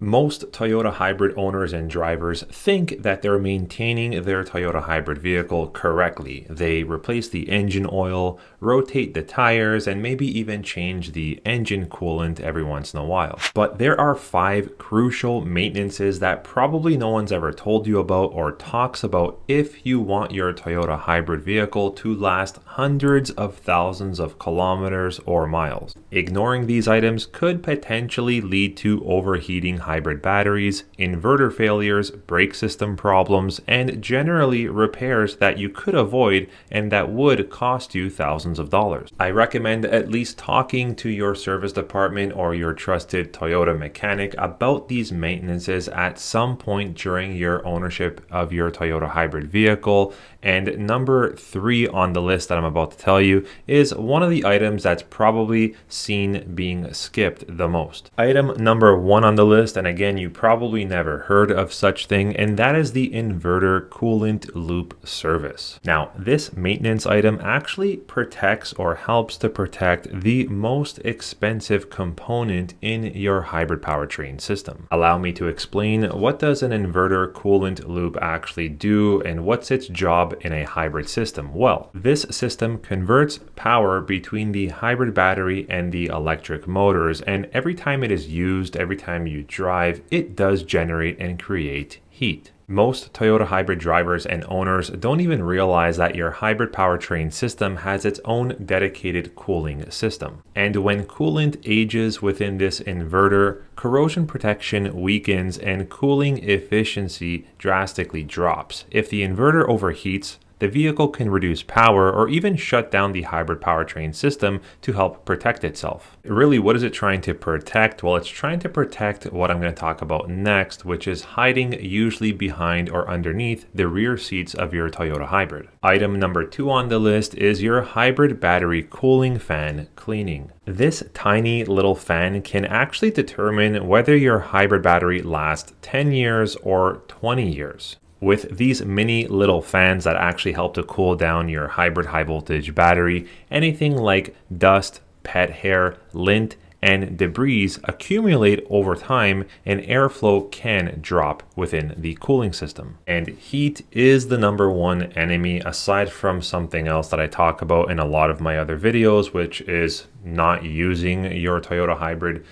Most Toyota hybrid owners and drivers think that they're maintaining their Toyota hybrid vehicle correctly. They replace the engine oil, rotate the tires, and maybe even change the engine coolant every once in a while. But there are 5 crucial maintenances that probably no one's ever told you about or talks about if you want your Toyota hybrid vehicle to last hundreds of thousands of kilometers or miles. Ignoring these items could potentially lead to overheating hybrid batteries, inverter failures, brake system problems, and generally repairs that you could avoid and that would cost you thousands of dollars. I recommend at least talking to your service department or your trusted Toyota mechanic about these maintenances at some point during your ownership of your Toyota hybrid vehicle. And number 3 on the list that I'm about to tell you is one of the items that's probably seen being skipped the most. Item number 1 on the list, and again, you probably never heard of such thing, and that is the inverter coolant loop service. Now, this maintenance item actually protects or helps to protect the most expensive component in your hybrid powertrain system. Allow me to explain, what does an inverter coolant loop actually do and what's its job in a hybrid system? Well, this system converts power between the hybrid battery and the electric motors, and every time it is used, every time you drive, it does generate and create heat. Most Toyota hybrid drivers and owners don't even realize that your hybrid powertrain system has its own dedicated cooling system. And when coolant ages within this inverter, corrosion protection weakens and cooling efficiency drastically drops. If the inverter overheats, the vehicle can reduce power or even shut down the hybrid powertrain system to help protect itself. Really, what is it trying to protect? Well, it's trying to protect what I'm going to talk about next, which is hiding usually behind or underneath the rear seats of your Toyota hybrid. Item number 2 on the list is your hybrid battery cooling fan cleaning. This tiny little fan can actually determine whether your hybrid battery lasts 10 years or 20 years. With these mini little fans that actually help to cool down your hybrid high voltage battery, anything like dust, pet hair, lint, and debris accumulate over time and airflow can drop within the cooling system. And heat is the number 1 enemy, aside from something else that I talk about in a lot of my other videos, which is not using your Toyota hybrid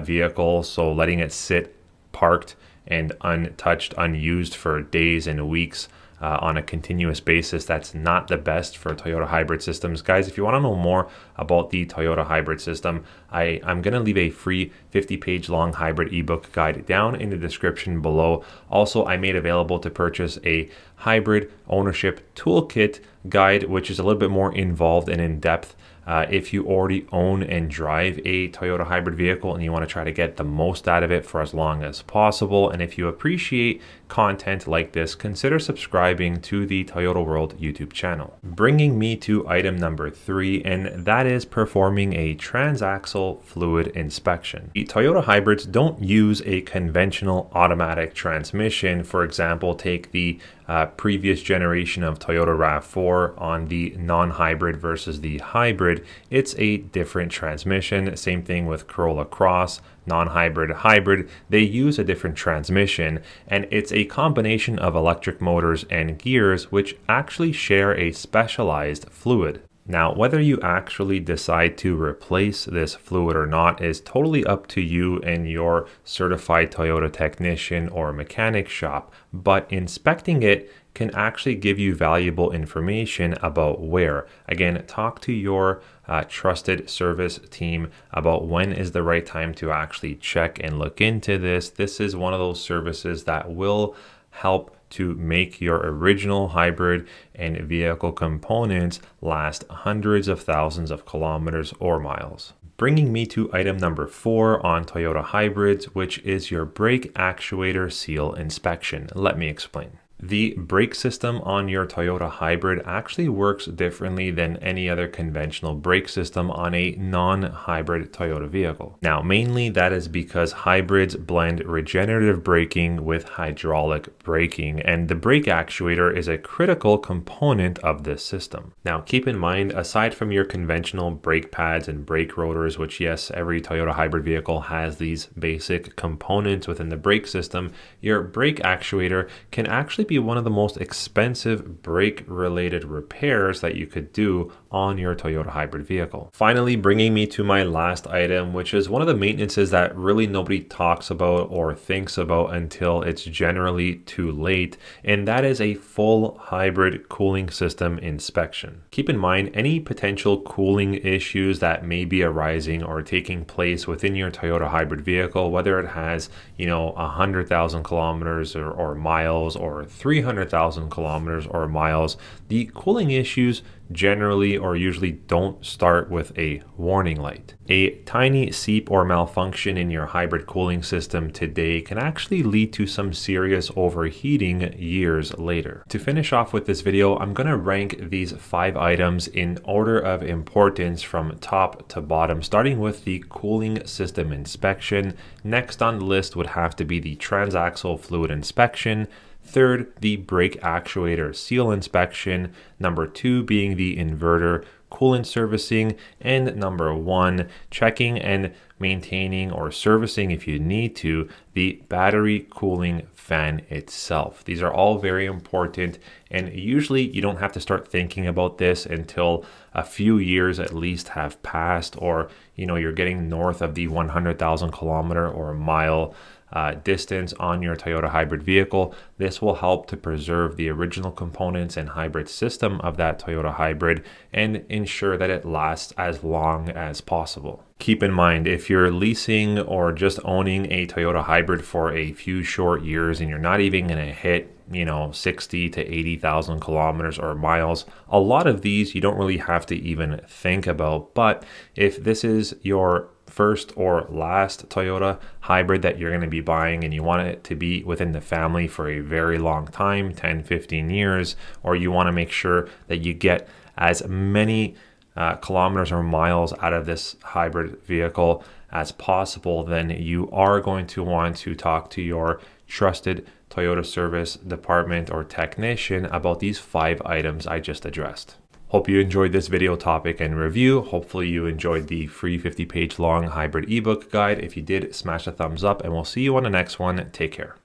vehicle, so letting it sit parked and untouched, unused for days and weeks on a continuous basis. That's not the best for Toyota hybrid systems. Guys, if you want to know more about the Toyota hybrid system, I'm going to leave a free 50-page long hybrid ebook guide down in the description below. Also, I made available to purchase a hybrid ownership toolkit guide, which is a little bit more involved and in-depth. If you already own and drive a Toyota hybrid vehicle and you want to try to get the most out of it for as long as possible, and if you appreciate content like this, consider subscribing to the Toyota World YouTube channel. Bringing me to item number 3, and that is performing a transaxle fluid inspection. The Toyota hybrids don't use a conventional automatic transmission. For example, take the previous generation of Toyota RAV4 on the non-hybrid versus the hybrid. It's a different transmission. Same thing with Corolla Cross, non-hybrid, hybrid. They use a different transmission, and it's a combination of electric motors and gears which actually share a specialized fluid. Now, whether you actually decide to replace this fluid or not is totally up to you and your certified Toyota technician or mechanic shop, but inspecting it can actually give you valuable information about wear. Again, talk to your trusted service team about when is the right time to actually check and look into this. This is one of those services that will help to make your original hybrid and vehicle components last hundreds of thousands of kilometers or miles. Bringing me to item number 4 on Toyota hybrids, which is your brake actuator seal inspection. Let me explain. The brake system on your Toyota hybrid actually works differently than any other conventional brake system on a non-hybrid Toyota vehicle. Now, mainly that is because hybrids blend regenerative braking with hydraulic braking, and the brake actuator is a critical component of this system. Now, keep in mind, aside from your conventional brake pads and brake rotors, which yes, every Toyota hybrid vehicle has these basic components within the brake system, your brake actuator can actually be one of the most expensive brake related repairs that you could do on your Toyota hybrid vehicle. Finally, bringing me to my last item, which is one of the maintenances that really nobody talks about or thinks about until it's generally too late, and that is a full hybrid cooling system inspection. Keep in mind any potential cooling issues that may be arising or taking place within your Toyota hybrid vehicle, whether it has 100,000 kilometers or miles or 300,000 kilometers or miles. The cooling issues generally or usually don't start with a warning light. A tiny seep or malfunction in your hybrid cooling system today can actually lead to some serious overheating years later. To finish off with this video, I'm going to rank these 5 items in order of importance from top to bottom, starting with the cooling system inspection. Next on the list would have to be the transaxle fluid inspection. Third, the brake actuator seal inspection. Number 2 being the inverter coolant servicing. And number 1, checking and maintaining or servicing, if you need to, the battery cooling fan itself. These are all very important, and usually you don't have to start thinking about this until a few years at least have passed, or you're getting north of the 100,000 kilometer or mile distance on your Toyota hybrid vehicle. This will help to preserve the original components and hybrid system of that Toyota hybrid and ensure that it lasts as long as possible. Keep in mind, if you're leasing or just owning a Toyota hybrid for a few short years and you're not even going to hit 60 to 80,000 kilometers or miles, a lot of these you don't really have to even think about. But if this is your first or last Toyota hybrid that you're going to be buying and you want it to be within the family for a very long time, 10, 15 years, or you want to make sure that you get as many kilometers or miles out of this hybrid vehicle as possible, then you are going to want to talk to your trusted Toyota service department or technician about these 5 items I just addressed. Hope you enjoyed this video topic and review. Hopefully you enjoyed the free 50-page long hybrid ebook guide. If you did, smash a thumbs up and we'll see you on the next one. Take care.